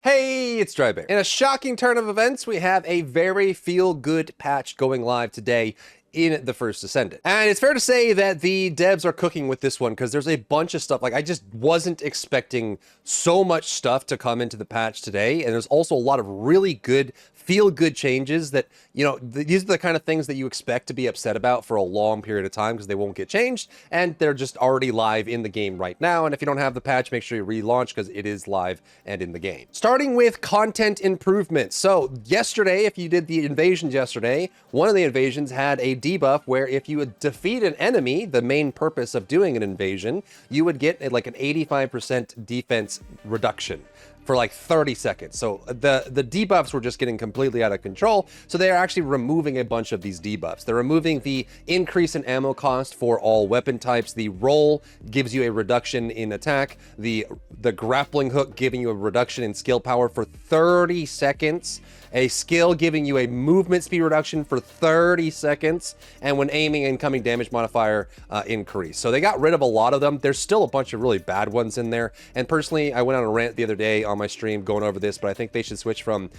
Hey, it's Drybear. In a shocking turn of events, we have a very feel-good patch going live today in the First Descendant. And it's fair to say that the devs are cooking with this one because there's a bunch of stuff. Like, I just wasn't expecting so much stuff to come into the patch today. And there's also a lot of really good, feel-good changes that, you know, these are the kind of things that you expect to be upset about for a long period of time because they won't get changed. And they're just already live in the game right now. And if you don't have the patch, make sure you relaunch because it is live and in the game. Starting with content improvements. So yesterday, if you did the invasions yesterday, one of the invasions had a debuff where if you would defeat an enemy, the main purpose of doing an invasion, you would get like an 85% defense reduction for like 30 seconds. So the debuffs were just getting completely out of control. So they are actually removing a bunch of these debuffs. They're removing the increase in ammo cost for all weapon types. The roll gives you a reduction in attack. The grappling hook giving you a reduction in skill power for 30 seconds. A skill giving you a movement speed reduction for 30 seconds. And when aiming, incoming damage modifier increase. So they got rid of a lot of them. There's still a bunch of really bad ones in there. And personally, I went on a rant the other day on my stream going over this, but I think they should switch from,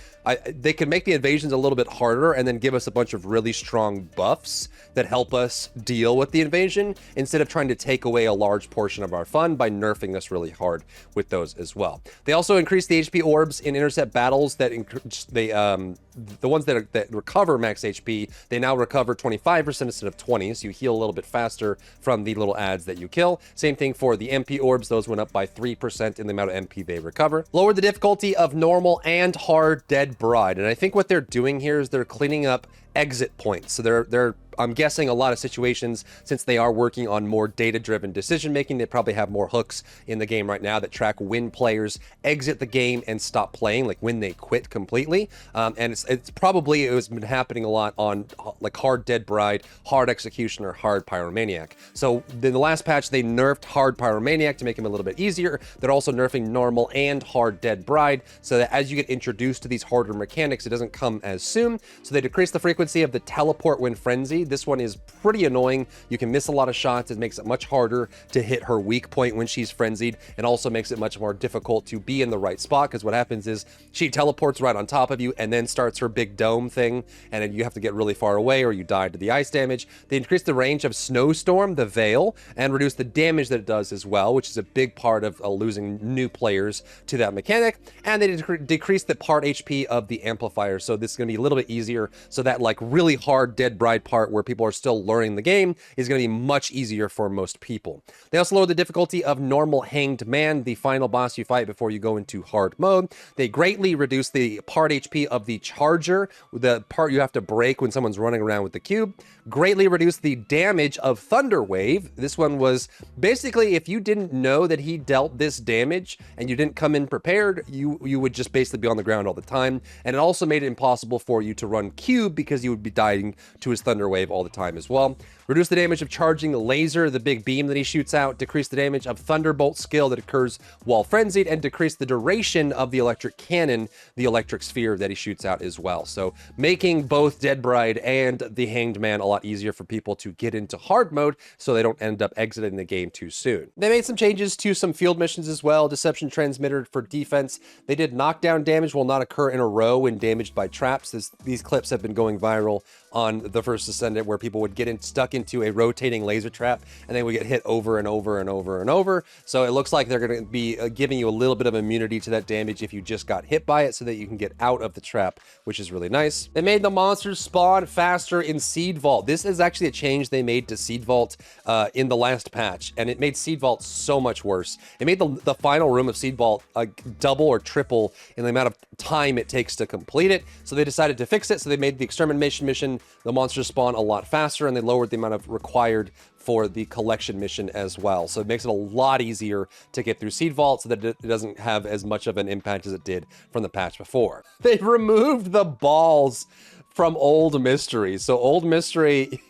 they could make the invasions a little bit harder and then give us a bunch of really strong buffs that help us deal with the invasion instead of trying to take away a large portion of our fun by nerfing us really hard with those as well. They also increased the HP orbs in intercept battles that the ones that recover max HP, they now recover 25% instead of 20, so you heal a little bit faster from the little ads that you kill. Same thing for the MP orbs, those went up by 3% in the amount of MP they recover. Lowered the difficulty of normal and hard Dead Bride, and I think what they're doing here is they're cleaning up exit points. So they're I'm guessing a lot of situations, since they are working on more data-driven decision-making, they probably have more hooks in the game right now that track when players exit the game and stop playing, like when they quit completely. And it was been happening a lot on like hard Dead Bride, hard Executioner, hard Pyromaniac. So in the last patch, they nerfed hard Pyromaniac to make him a little bit easier. They're also nerfing normal and hard Dead Bride so that as you get introduced to these harder mechanics, it doesn't come as soon. So they decrease the frequency of the teleport when frenzied. This one is pretty annoying. You can miss a lot of shots. It makes it much harder to hit her weak point when she's frenzied, and also makes it much more difficult to be in the right spot, because what happens is she teleports right on top of you and then starts her big dome thing, and then you have to get really far away or you die to the ice damage. They increase the range of Snowstorm, the Veil, and reduce the damage that it does as well, which is a big part of losing new players to that mechanic. And they decrease the part HP of the amplifier, so this is going to be a little bit easier, so that like really hard Dead Bride part where people are still learning the game is going to be much easier for most people. They also lower the difficulty of normal Hanged Man, the final boss you fight before you go into hard mode. They greatly reduce the part HP of the Charger, the part you have to break when someone's running around with the cube. Greatly reduce the damage of Thunder Wave. This one was basically, if you didn't know that he dealt this damage and you didn't come in prepared, you would just basically be on the ground all the time. And it also made it impossible for you to run cube because you would be dying to his Thunder Wave all the time as well. Reduce the damage of Charging Laser, the big beam that he shoots out. Decrease the damage of Thunderbolt skill that occurs while frenzied, and decrease the duration of the electric cannon, the electric sphere that he shoots out as well. So making both Dead Bride and the Hanged Man a lot easier for people to get into hard mode so they don't end up exiting the game too soon. They made some changes to some field missions as well. Deception Transmitter for defense. They did knockdown damage will not occur in a row when damaged by traps. These clips have been going viral on the First Descendant where people would get stuck into a rotating laser trap and they would get hit over and over and over and over. So it looks like they're going to be giving you a little bit of immunity to that damage if you just got hit by it so that you can get out of the trap, which is really nice. They made the monsters spawn faster in Seed Vault. This is actually a change they made to Seed Vault in the last patch, and it made Seed Vault so much worse. It made the final room of Seed Vault double or triple in the amount of time it takes to complete it. So they decided to fix it. So they made the extermination mission, the monsters spawn a lot faster, and they lowered the amount of required for the collection mission as well. So it makes it a lot easier to get through Seed Vault so that it doesn't have as much of an impact as it did from the patch before. They've removed the balls from Old Mystery. So Old Mystery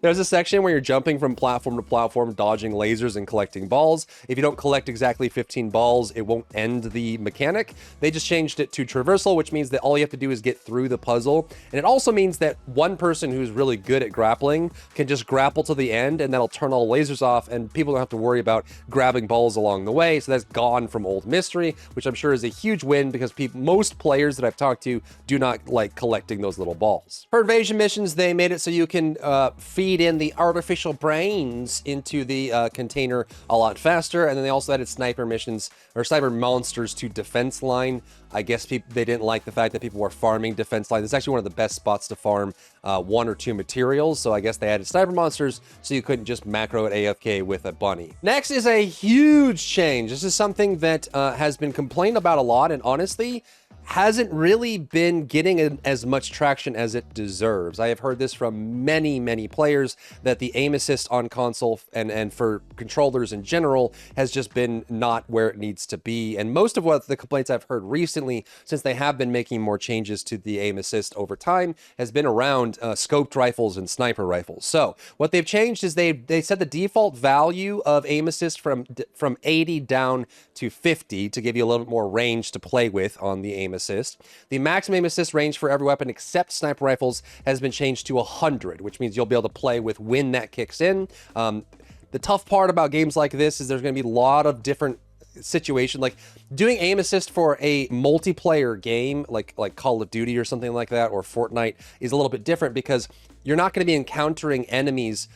There's a section where you're jumping from platform to platform, dodging lasers and collecting balls. If you don't collect exactly 15 balls, it won't end the mechanic. They just changed it to traversal, which means that all you have to do is get through the puzzle. And it also means that one person who's really good at grappling can just grapple to the end, and that'll turn all lasers off, and people don't have to worry about grabbing balls along the way. So that's gone from old mystery, which I'm sure is a huge win because most players that I've talked to do not like collecting those little balls. For invasion missions, they made it so you can feed in the artificial brains into the container a lot faster, and then they also added sniper missions or sniper monsters to defense line. I guess they didn't like the fact that people were farming defense line. It's actually one of the best spots to farm 1 or 2 materials, so I guess they added sniper monsters so you couldn't just macro at AFK with a bunny. Next is a huge change. This is something that has been complained about a lot, and honestly, hasn't really been getting as much traction as it deserves. I have heard this from many players that the aim assist on console and for controllers in general has just been not where it needs to be. And most of what the complaints I've heard recently, since they have been making more changes to the aim assist over time, has been around scoped rifles and sniper rifles. So what they've changed is they set the default value of aim assist from 80 down to 50 to give you a little bit more range to play with on the aim assist. The maximum aim assist range for every weapon except sniper rifles has been changed to 100, which means you'll be able to play with when that kicks in. The tough part about games like this is there's going to be a lot of different situations. Like doing aim assist for a multiplayer game like Call of Duty or something like that, or Fortnite, is a little bit different because you're not going to be encountering enemies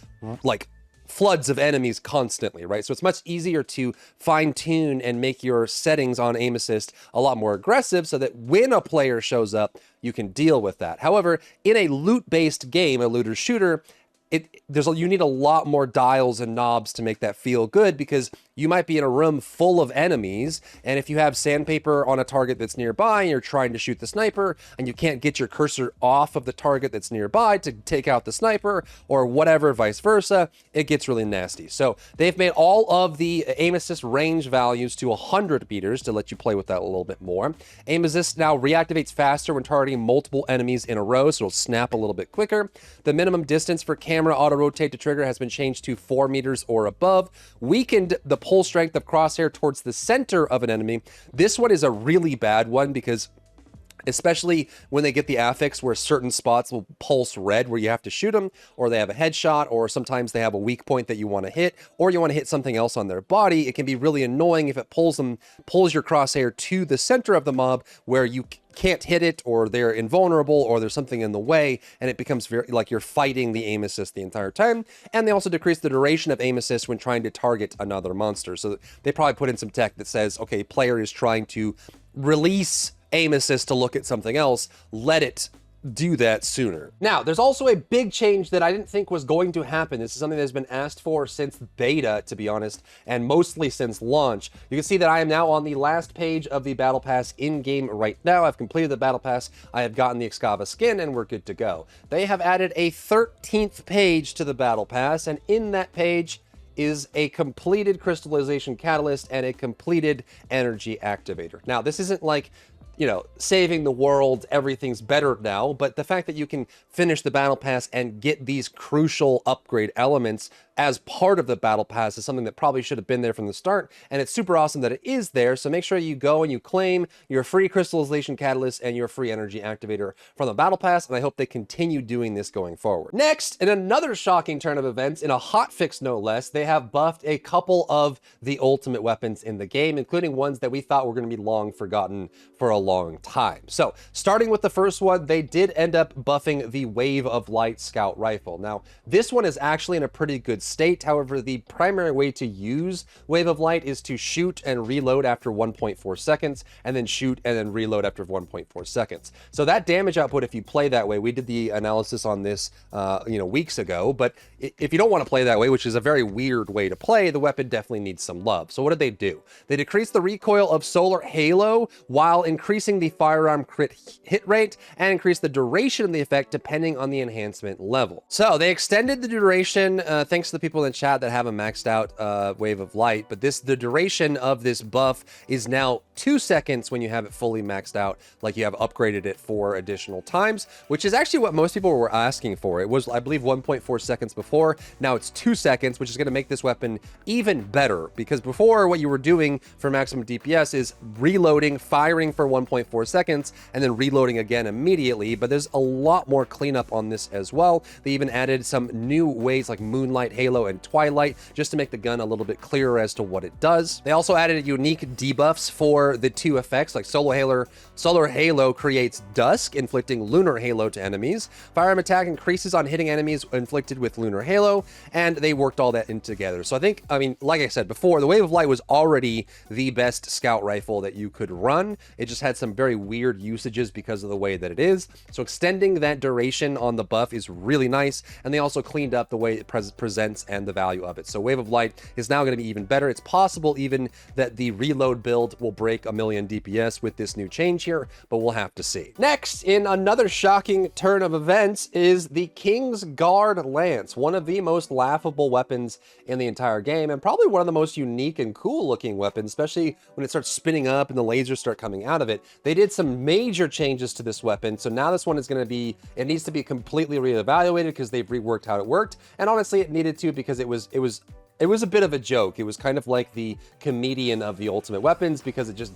like floods of enemies constantly, right? So it's much easier to fine tune and make your settings on aim assist a lot more aggressive so that when a player shows up, you can deal with that. However, in a loot-based game, a looter shooter, you need a lot more dials and knobs to make that feel good, because you might be in a room full of enemies, and if you have sandpaper on a target that's nearby and you're trying to shoot the sniper and you can't get your cursor off of the target that's nearby to take out the sniper or whatever, vice versa, it gets really nasty. So they've made all of the aim assist range values to 100 meters to let you play with that a little bit more. Aim assist now reactivates faster when targeting multiple enemies in a row, so it'll snap a little bit quicker. The minimum distance for camera auto rotate to trigger has been changed to 4 meters or above. Weakened the pull strength of crosshair towards the center of an enemy. This one is a really bad one because especially when they get the affix where certain spots will pulse red where you have to shoot them, or they have a headshot, or sometimes they have a weak point that you want to hit, or you want to hit something else on their body. It can be really annoying if it pulls your crosshair to the center of the mob where you can't hit it, or they're invulnerable, or there's something in the way, and it becomes very like you're fighting the aim assist the entire time. And they also decrease the duration of aim assist when trying to target another monster. So they probably put in some tech that says, okay, player is trying to release aim assist to look at something else, let it do that sooner. Now, there's also a big change that I didn't think was going to happen. This is something that's been asked for since beta, to be honest, and mostly since launch. You can see that I am now on the last page of the Battle Pass in-game right now. I've completed the Battle Pass, I have gotten the Excava skin, and we're good to go. They have added a 13th page to the Battle Pass, and in that page is a completed crystallization catalyst and a completed energy activator. Now, this isn't like, you know, saving the world, everything's better now, but the fact that you can finish the Battle Pass and get these crucial upgrade elements as part of the Battle Pass is something that probably should have been there from the start, and it's super awesome that it is there. So make sure you go and you claim your free crystallization catalyst and your free energy activator from the Battle Pass, and I hope they continue doing this going forward. Next, in another shocking turn of events, in a hotfix no less, they have buffed a couple of the ultimate weapons in the game, including ones that we thought were going to be long forgotten for a long time. So starting with the first one, they did end up buffing the Wave of Light Scout Rifle. Now, this one is actually in a pretty good state. However, the primary way to use Wave of Light is to shoot and reload after 1.4 seconds, and then shoot and then reload after 1.4 seconds. So that damage output, if you play that way, we did the analysis on this, weeks ago, but if you don't want to play that way, which is a very weird way to play, the weapon definitely needs some love. So what did they do? They decreased the recoil of Solar Halo while increasing the firearm crit hit rate and increased the duration of the effect depending on the enhancement level. So they extended the duration thanks to the people in the chat that have a maxed out Wave of Light, but the duration of this buff is now 2 seconds when you have it fully maxed out, like you have upgraded it 4 additional times, which is actually what most people were asking for. It was, I believe, 1.4 seconds before. Now it's 2 seconds, which is going to make this weapon even better, because before what you were doing for maximum DPS is reloading, firing for 1.4 seconds, and then reloading again immediately. But there's a lot more cleanup on this as well. They even added some new ways like Moonlight, Halo, and Twilight, just to make the gun a little bit clearer as to what it does. They also added unique debuffs for the 2 effects, like Solar Halo creates Dusk, inflicting Lunar Halo to enemies. Firearm attack increases on hitting enemies inflicted with Lunar Halo, and they worked all that in together. So I mean, like I said before, the Wave of Light was already the best scout rifle that you could run. It just had some very weird usages because of the way that it is. So extending that duration on the buff is really nice, and they also cleaned up the way it presents and the value of it. So Wave of Light is now going to be even better. It's possible even that the reload build will break 1,000,000 DPS with this new change here, but we'll have to see. Next, in another shocking turn of events, is the King's Guard Lance, one of the most laughable weapons in the entire game, and probably one of the most unique and cool looking weapons, especially when it starts spinning up and the lasers start coming out of it. They did some major changes to this weapon, so now this one is going to be, it needs to be completely reevaluated because they've reworked how it worked, and honestly it needed to, because it was a bit of a joke. It was kind of like the comedian of the ultimate weapons, because it just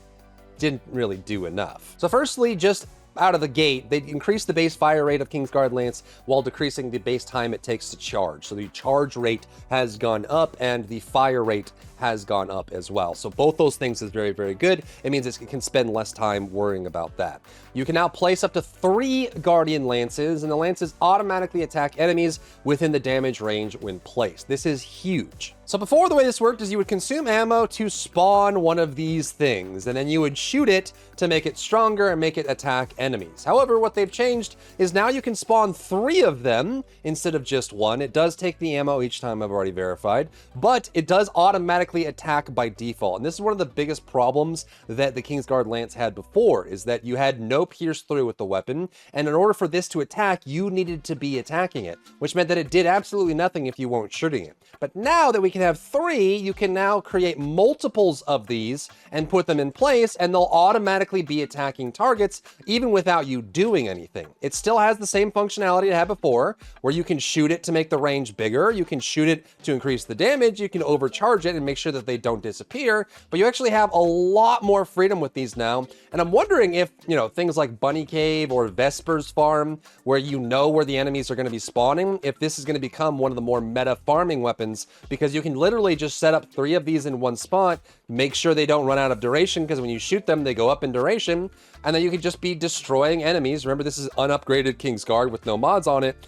didn't really do enough. So firstly, just out of the gate, they increased the base fire rate of King's Guard Lance while decreasing the base time it takes to charge. So the charge rate has gone up and the fire rate has gone up as well. So both those things is very, very good. It means it can spend less time worrying about that. You can now place up to 3 Guardian Lances, and the Lances automatically attack enemies within the damage range when placed. This is huge. So before, the way this worked is you would consume ammo to spawn one of these things, and then you would shoot it to make it stronger and make it attack enemies. However, what they've changed is now you can spawn 3 of them instead of just 1. It does take the ammo each time, I've already verified, but it does automatically attack by default. And this is one of the biggest problems that the King's Guard Lance had before, is that you had no pierce through with the weapon, and in order for this to attack, you needed to be attacking it, which meant that it did absolutely nothing if you weren't shooting it. But now that we can have 3, you can now create multiples of these and put them in place, and they'll automatically be attacking targets even without you doing anything. It still has the same functionality it had before, where you can shoot it to make the range bigger, you can shoot it to increase the damage, you can overcharge it and make sure that they don't disappear, but you actually have a lot more freedom with these now. And I'm wondering if, you know, things like Bunny Cave or Vesper's Farm, where you know where the enemies are going to be spawning, if this is going to become one of the more meta farming weapons, because you can literally just set up 3 of these in one spot, make sure they don't run out of duration, because when you shoot them, they go up in duration, and then you can just be destroying enemies. Remember, this is unupgraded King's Guard with no mods on it.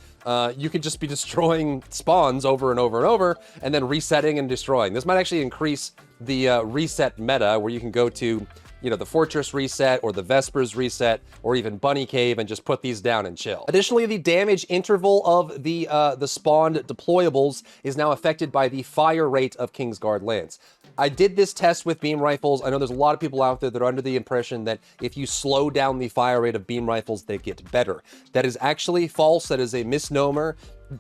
You could just be destroying spawns over and over and over, and then resetting and destroying. This might actually increase the reset meta, where you can go to, you know, the Fortress reset or the Vespers reset or even Bunny Cave and just put these down and chill. Additionally, the damage interval of the spawned deployables is now affected by the fire rate of King's Guard Lance. I did this test with beam rifles. I know there's a lot of people out there that are under the impression that if you slow down the fire rate of beam rifles, they get better. That is actually false. That is a misnomer.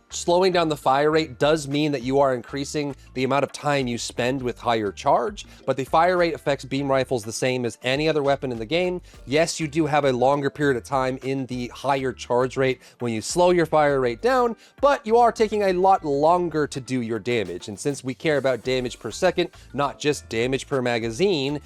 Slowing down the fire rate does mean that you are increasing the amount of time you spend with higher charge, but the fire rate affects beam rifles the same as any other weapon in the game. Yes, you do have a longer period of time in the higher charge rate when you slow your fire rate down, but you are taking a lot longer to do your damage. And since we care about damage per second, not just damage per magazine,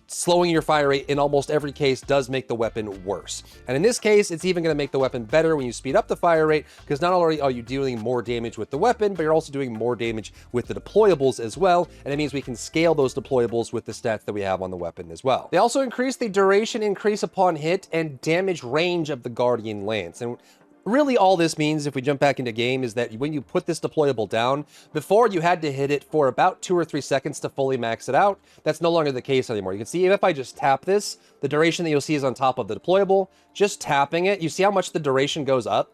slowing your fire rate in almost every case does make the weapon worse. And in this case, it's even going to make the weapon better when you speed up the fire rate, because not only are you dealing more damage with the weapon, but you're also doing more damage with the deployables as well, and it means we can scale those deployables with the stats that we have on the weapon as well. They also increase the duration increase upon hit and damage range of the Guardian Lance. And really all this means, if we jump back into game, is that when you put this deployable down, before you had to hit it for about 2 or 3 seconds to fully max it out. That's no longer the case anymore. You can see if I just tap this, the duration that you'll see is on top of the deployable. Just tapping it, you see how much the duration goes up?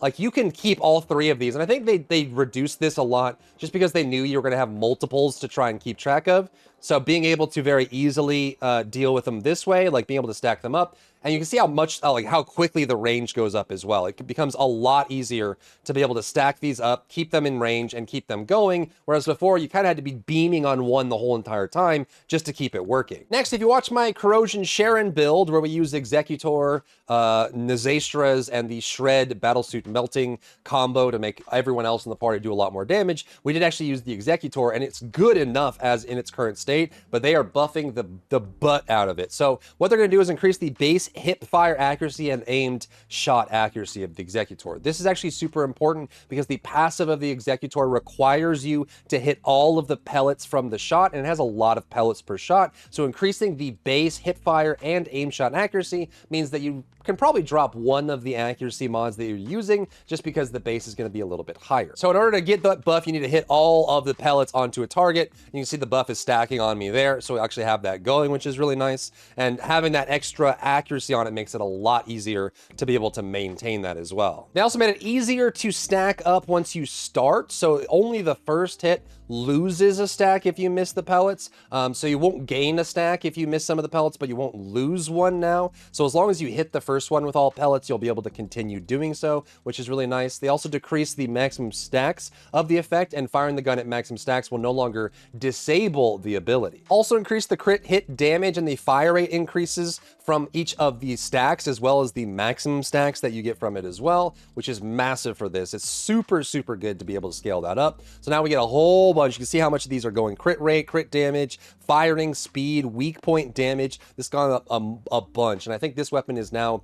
Like, you can keep all 3 of these, and I think they reduced this a lot just because they knew you were going to have multiples to try and keep track of. So being able to very easily deal with them this way, like being able to stack them up, and you can see how much, like how quickly the range goes up as well. It becomes a lot easier to be able to stack these up, keep them in range, and keep them going. Whereas before, you kind of had to be beaming on one the whole entire time just to keep it working. Next, if you watch my Corrosion Sharon build, where we use Executor, Nazastras, and the Shred Battlesuit Melting combo to make everyone else in the party do a lot more damage, we did actually use the Executor, and it's good enough as in its current state, but they are buffing the butt out of it. So what they're going to do is increase the base hip fire accuracy and aimed shot accuracy of the Executor. This is actually super important because the passive of the Executor requires you to hit all of the pellets from the shot, and it has a lot of pellets per shot. So increasing the base hip fire and aim shot accuracy means that you can probably drop one of the accuracy mods that you're using just because the base is going to be a little bit higher. So in order to get that buff, you need to hit all of the pellets onto a target. You can see the buff is stacking on me there, so we actually have that going, which is really nice. And having that extra accuracy on it makes it a lot easier to be able to maintain that as well. They also made it easier to stack up once you start, so only the first hit loses a stack if you miss the pellets. So you won't gain a stack if you miss some of the pellets, but you won't lose one now. So as long as you hit the first one with all pellets, you'll be able to continue doing so, which is really nice. They also decrease the maximum stacks of the effect, and firing the gun at maximum stacks will no longer disable the ability. Also increase the crit hit damage, and the fire rate increases from each of the stacks, as well as the maximum stacks that you get from it as well, which is massive for this. It's super, super good to be able to scale that up. So now we get a whole bunch. You can see how much of these are going crit rate, crit damage, firing speed, weak point damage. This gone up a bunch, and I think this weapon is now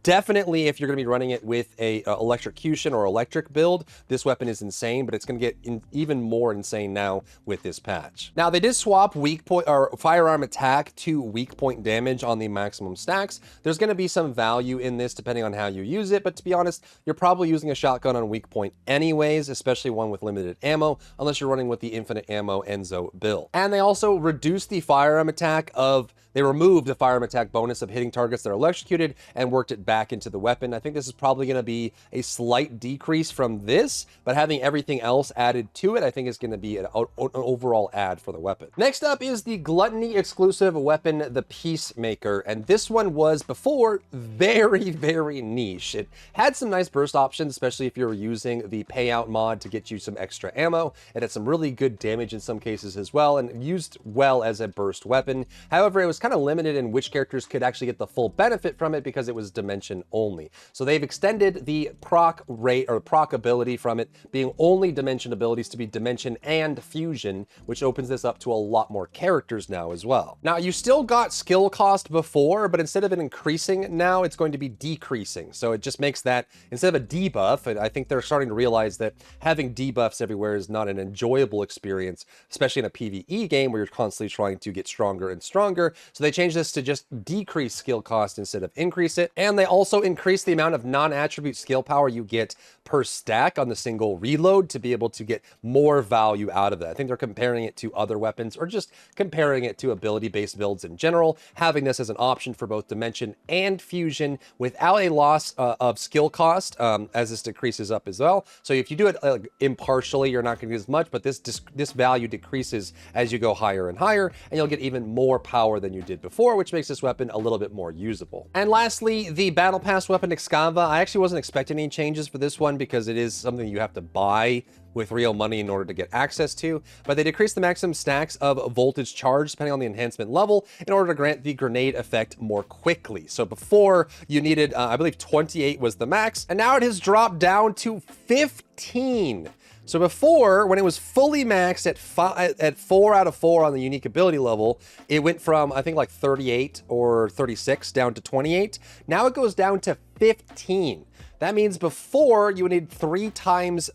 definitely, if you're going to be running it with a electrocution or electric build, this weapon is insane, but it's going to get even more insane now with this patch. Now, they did swap weak point or firearm attack to weak point damage on the maximum stacks. There's going to be some value in this depending on how you use it, but to be honest, you're probably using a shotgun on weak point anyways, especially one with limited ammo, unless you're running with the infinite ammo Enzo build. And they also reduced the firearm attack of They removed the firearm attack bonus of hitting targets that are electrocuted and worked it back into the weapon. I think this is probably going to be a slight decrease from this, but having everything else added to it, I think is going to be an overall add for the weapon. Next up is the Gluttony exclusive weapon, the Peacemaker. And this one was before very, very niche. It had some nice burst options, especially if you were using the payout mod to get you some extra ammo. It had some really good damage in some cases as well, and used well as a burst weapon. However, it was kind of limited in which characters could actually get the full benefit from it because it was dimension only. So they've extended the proc rate or proc ability from it being only dimension abilities to be dimension and fusion, which opens this up to a lot more characters now as well. Now, you still got skill cost before, but instead of it increasing now, it's going to be decreasing. So it just makes that, instead of a debuff, and I think they're starting to realize that having debuffs everywhere is not an enjoyable experience, especially in a PvE game where you're constantly trying to get stronger and stronger. So they changed this to just decrease skill cost instead of increase it. And they also increased the amount of non-attribute skill power you get per stack on the single reload to be able to get more value out of it. I think they're comparing it to other weapons or just comparing it to ability-based builds in general, having this as an option for both dimension and fusion without a loss of skill cost as this decreases up as well. So if you do it impartially, you're not going to get as much, but this value decreases as you go higher and higher, and you'll get even more power than you did before, which makes this weapon a little bit more usable. And lastly, the Battle Pass weapon Excava. I actually wasn't expecting any changes for this one because it is something you have to buy with real money in order to get access to, but they decreased the maximum stacks of voltage charge depending on the enhancement level in order to grant the grenade effect more quickly. So before you needed, I believe 28 was the max, and now it has dropped down to 15. So before, when it was fully maxed at 4 out of 4 on the unique ability level, it went from, I think, like 38 or 36 down to 28. Now it goes down to 15. That means before you would need 3 times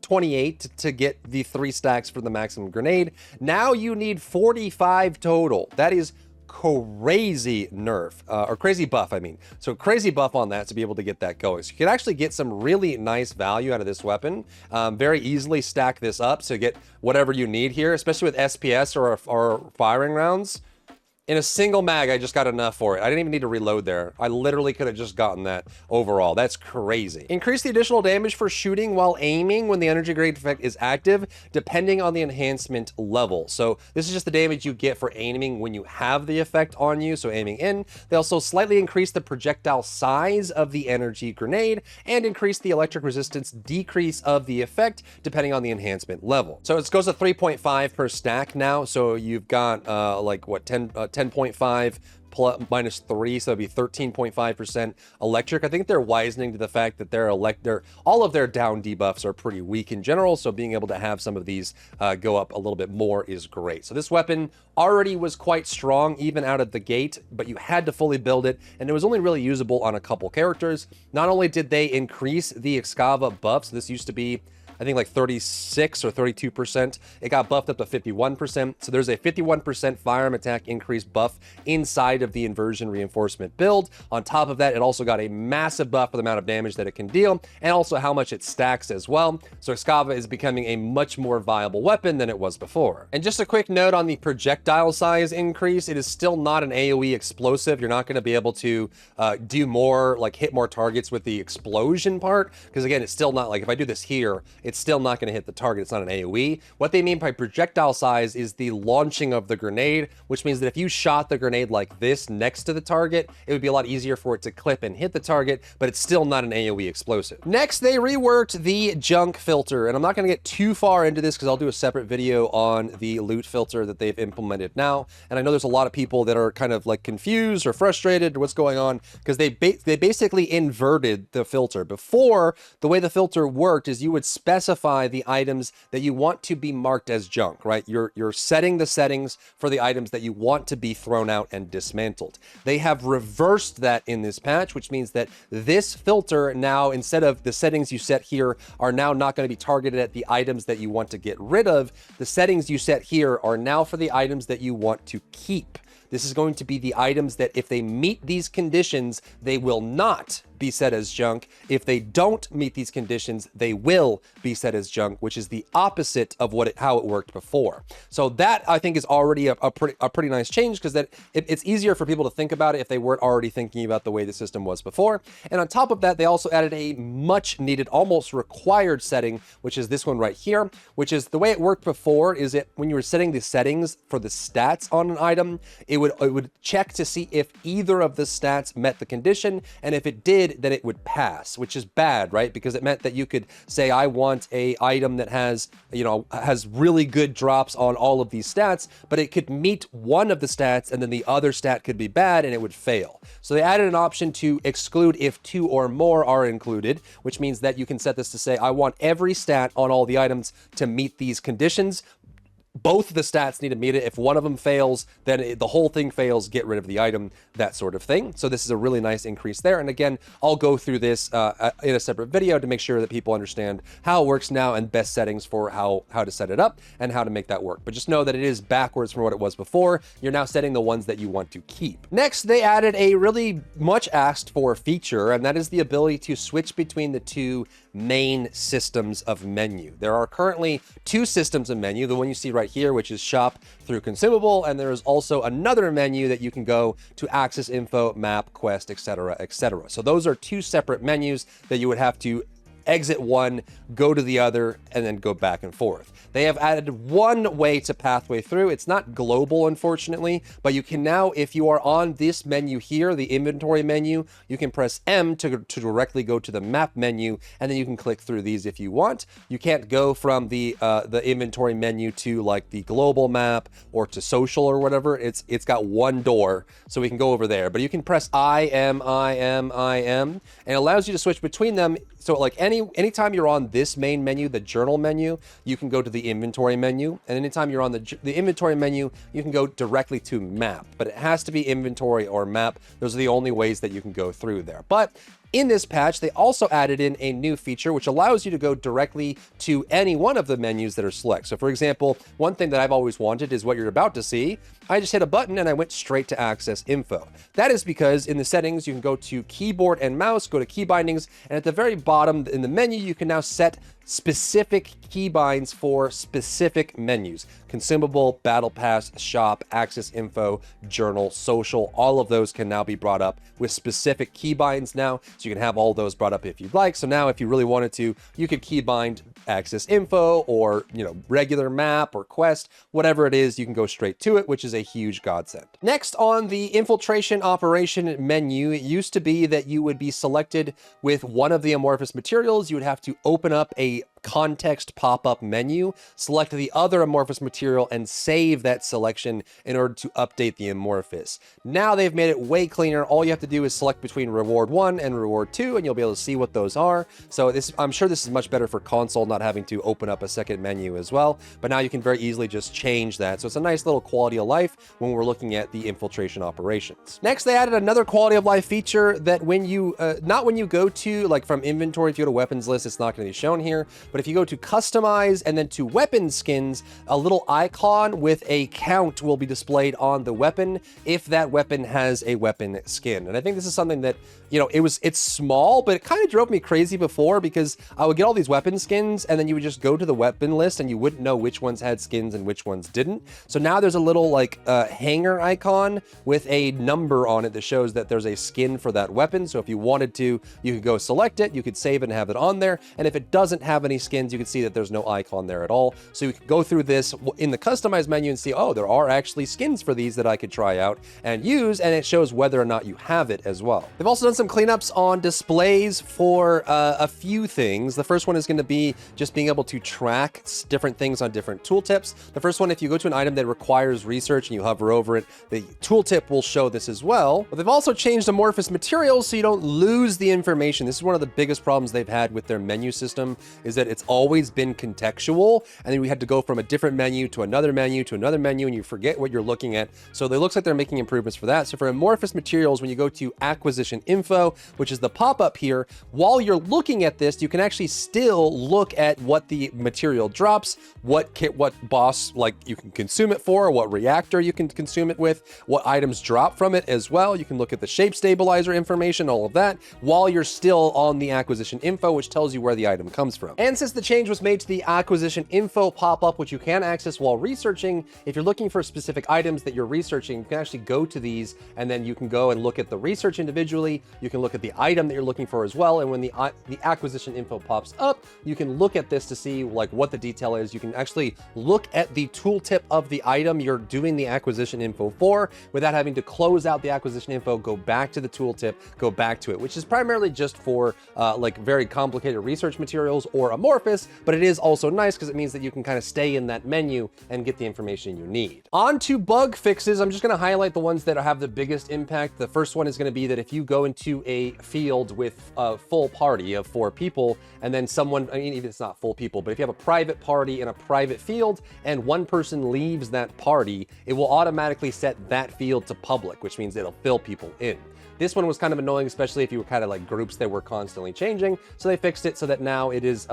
28 to get the 3 stacks for the maximum grenade. Now you need 45 total. That is crazy nerf, or crazy buff, I mean. So crazy buff on that to be able to get that going. So you can actually get some really nice value out of this weapon. Very easily stack this up to get whatever you need here, especially with SPS or firing rounds. In a single mag, I just got enough for it. I didn't even need to reload there. I literally could have just gotten that overall. That's crazy. Increase the additional damage for shooting while aiming when the energy grenade effect is active, depending on the enhancement level. So this is just the damage you get for aiming when you have the effect on you, so aiming in. They also slightly increase the projectile size of the energy grenade and increase the electric resistance decrease of the effect, depending on the enhancement level. So it goes to 3.5 per stack now. So you've got like what, 10.5 plus minus 3, so it'd be 13.5% electric. I think they're wisening to the fact that all of their down debuffs are pretty weak in general, so being able to have some of these go up a little bit more is great. So this weapon already was quite strong even out of the gate, but you had to fully build it, and it was only really usable on a couple characters. Not only did they increase the Excava buffs, this used to be I think like 36 or 32%. It got buffed up to 51%. So there's a 51% firearm attack increase buff inside of the inversion reinforcement build. On top of that, it also got a massive buff for the amount of damage that it can deal and also how much it stacks as well. So Excava is becoming a much more viable weapon than it was before. And just a quick note on the projectile size increase, it is still not an AoE explosive. You're not going to be able to do more, like hit more targets with the explosion part. Because again, it's still not like if I do this here, it's still not going to hit the target. It's not an AoE. What they mean by projectile size is the launching of the grenade, which means that if you shot the grenade like this next to the target, it would be a lot easier for it to clip and hit the target, but it's still not an AoE explosive. Next, they reworked the junk filter, and I'm not going to get too far into this because I'll do a separate video on the loot filter that they've implemented now. And I know there's a lot of people that are kind of like confused or frustrated or what's going on because they basically inverted the filter. Before, the way the filter worked is you would specify the items that you want to be marked as junk, right? You're setting the settings for the items that you want to be thrown out and dismantled. They have reversed that in this patch, which means that this filter now, instead of the settings you set here, are now not going to be targeted at the items that you want to get rid of. The settings you set here are now for the items that you want to keep. This is going to be the items that if they meet these conditions, they will not be set as junk. If they don't meet these conditions, they will be set as junk, which is the opposite of how it worked before. So that I think is already a pretty nice change because it's easier for people to think about it if they weren't already thinking about the way the system was before. And on top of that, they also added a much needed, almost required setting, which is this one right here, which is the way it worked before is it when you were setting the settings for the stats on an item, it would check to see if either of the stats met the condition, and if it did, then it would pass, which is bad, right? Because it meant that you could say, I want a item that has really good drops on all of these stats, but it could meet one of the stats and then the other stat could be bad and it would fail. So they added an option to exclude if 2 or more are included, which means that you can set this to say, I want every stat on all the items to meet these conditions. Both of the stats need to meet it. If one of them fails, then the whole thing fails, get rid of the item, that sort of thing. So this is a really nice increase there. And again, I'll go through this in a separate video to make sure that people understand how it works now and best settings for how to set it up and how to make that work. But just know that it is backwards from what it was before. You're now setting the ones that you want to keep. Next, they added a really much asked for feature, and that is the ability to switch between the two main systems of menu. There are currently 2 systems of menu, the one you see right here, which is shop through consumable, and there is also another menu that you can go to access info, map, quest, etc., etc. So those are 2 separate menus that you would have to exit one, go to the other, and then go back and forth. They have added one way to pathway through. It's not global, unfortunately, but you can now, if you are on this menu here, the inventory menu, you can press M to directly go to the map menu, and then you can click through these if you want. You can't go from the inventory menu to like the global map or to social or whatever. It's got one door, so we can go over there. But you can press I, M, and it allows you to switch between them. So like anytime you're on this main menu, the journal menu, you can go to the inventory menu. And anytime you're on the inventory menu, you can go directly to map. But it has to be inventory or map. Those are the only ways that you can go through there. But in this patch, they also added in a new feature which allows you to go directly to any one of the menus that are select. So for example, one thing that I've always wanted is what you're about to see. I just hit a button and I went straight to access info. That is because in the settings, you can go to keyboard and mouse, go to key bindings, and at the very bottom in the menu, you can now set specific keybinds for specific menus: consumable, battle pass, shop, access info, journal, social. All of those can now be brought up with specific keybinds now, so you can have all those brought up if you'd like. So now if you really wanted to, you could keybind access info, or regular map or quest, whatever it is, you can go straight to it, which is a huge godsend. Next, on the infiltration operation menu, it used to be that you would be selected with one of the amorphous materials. You would have to open up a context pop-up menu, select the other amorphous material, and save that selection in order to update the amorphous. Now they've made it way cleaner. All you have to do is select between reward 1 and reward 2, and you'll be able to see what those are. So I'm sure this is much better for console, not having to open up a second menu as well. But now you can very easily just change that. So it's a nice little quality of life when we're looking at the infiltration operations. Next, they added another quality of life feature that when you, not when you go to, like from inventory, if you go to weapons list, it's not going to be shown here. But if you go to customize and then to weapon skins, a little icon with a count will be displayed on the weapon if that weapon has a weapon skin. And I think this is something that, it's small, but it kind of drove me crazy before, because I would get all these weapon skins and then you would just go to the weapon list and you wouldn't know which ones had skins and which ones didn't. So now there's a little hanger icon with a number on it that shows that there's a skin for that weapon. So if you wanted to, you could go select it, you could save and have it on there. And if it doesn't have any skins, you can see that there's no icon there at all. So you can go through this in the customize menu and see, oh, there are actually skins for these that I could try out and use, and it shows whether or not you have it as well. They've also done some cleanups on displays for a few things. The first one is going to be just being able to track different things on different tooltips. The first one, if you go to an item that requires research and you hover over it, the tooltip will show this as well. But they've also changed amorphous materials so you don't lose the information. This is one of the biggest problems they've had with their menu system, is that it's always been contextual, and then we had to go from a different menu to another menu to another menu, and you forget what you're looking at. So it looks like they're making improvements for that. So for amorphous materials, when you go to acquisition info, which is the pop-up here, while you're looking at this, you can actually still look at what the material drops, what boss you can consume it for, what reactor you can consume it with, what items drop from it as well. You can look at the shape stabilizer information, all of that, while you're still on the acquisition info, which tells you where the item comes from. And since the change was made to the acquisition info pop-up, which you can access while researching, if you're looking for specific items that you're researching, you can actually go to these, and then you can go and look at the research individually. You can look at the item that you're looking for as well. And when the acquisition info pops up, you can look at this to see what the detail is. You can actually look at the tooltip of the item you're doing the acquisition info for without having to close out the acquisition info, go back to the tooltip, go back to it, which is primarily just for very complicated research materials or amorphous, but it is also nice because it means that you can kind of stay in that menu and get the information you need. On to bug fixes. I'm just going to highlight the ones that have the biggest impact. The first one is going to be that if you go into a field with a full party of 4 people, and then someone, even if it's not full people, but if you have a private party in a private field and one person leaves that party, it will automatically set that field to public, which means it'll fill people in. This one was kind of annoying, especially if you were kind of like groups that were constantly changing. So they fixed it so that now it is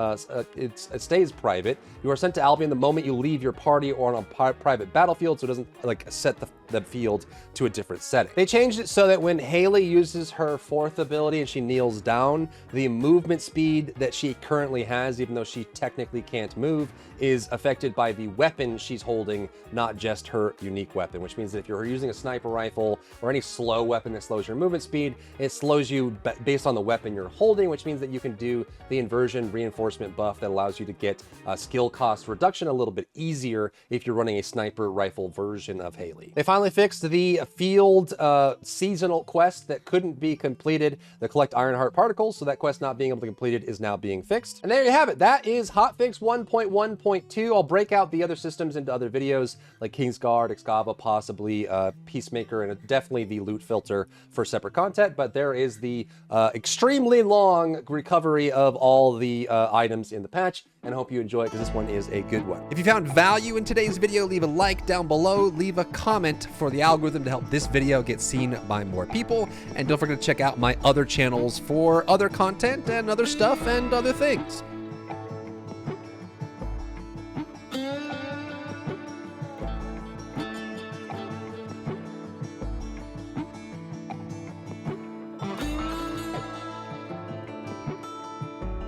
it stays private. You are sent to Albion the moment you leave your party or on a private battlefield, so it doesn't set the field to a different setting. They changed it so that when Haley uses her 4th ability and she kneels down, the movement speed that she currently has, even though she technically can't move, is affected by the weapon she's holding, not just her unique weapon, which means that if you're using a sniper rifle or any slow weapon that slows your movement speed, it slows you based on the weapon you're holding, which means that you can do the inversion reinforcement buff that allows you to get skill cost reduction a little bit easier if you're running a sniper rifle version of Haley. They finally fixed the field seasonal quest that couldn't be completed, the collect Ironheart particles, so that quest not being able to complete it is now being fixed. And there you have it. That is Hotfix 1.1.2. I'll break out the other systems into other videos like Kingsguard, Excava, possibly Peacemaker, and definitely the loot filter for separate content, but there is the extremely long recovery of all the items in the patch, and I hope you enjoy it because this one is a good one. If you found value in today's video, leave a like down below, leave a comment for the algorithm to help this video get seen by more people, and don't forget to check out my other channels for other content and other stuff and other things.